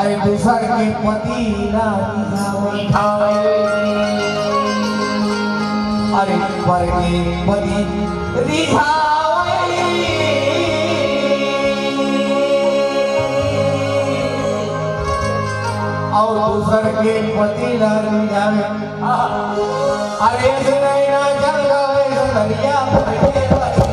अरे दूसर के पति ना रिझावे अरे पर के पति रिझावे और दूसर के पति ना रिझावे अरे सुनैया चल गए सुनैया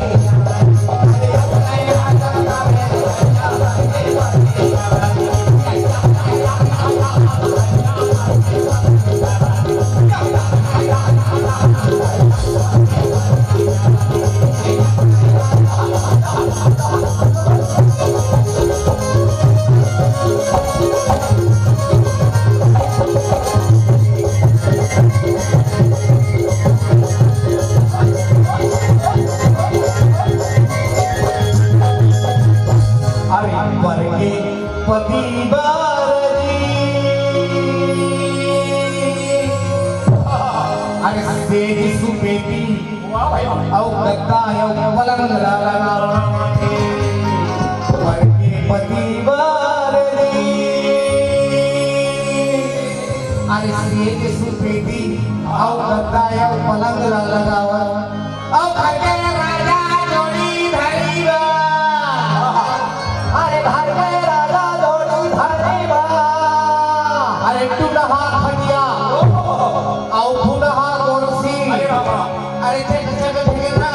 पलंग लगावा राजा जोड़ी धरीबा अरे घर के राजा जोड़ी धरीबा अरे टूटहा खटिया औ फुटहा कुर्सी अरे चक चक फिरना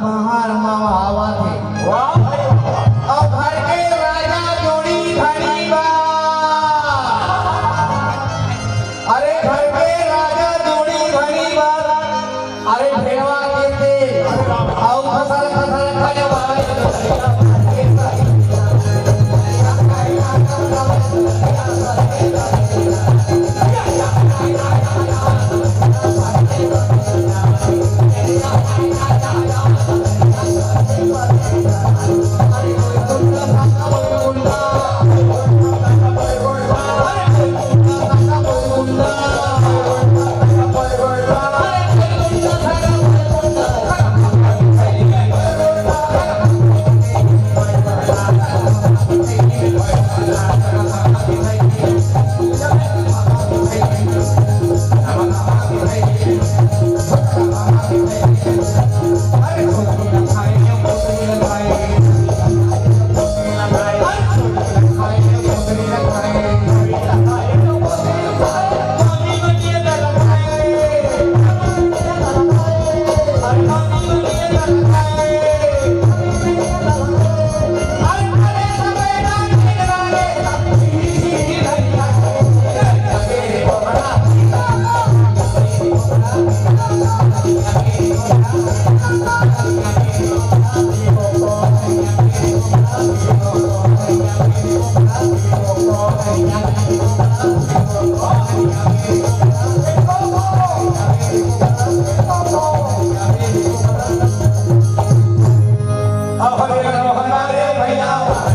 महार मावा थे और घर के राजा जोड़ी धरीबा अरे घर के राजा जोड़ी धरीबा अरे भेड़वा के और फसल खजवा भैया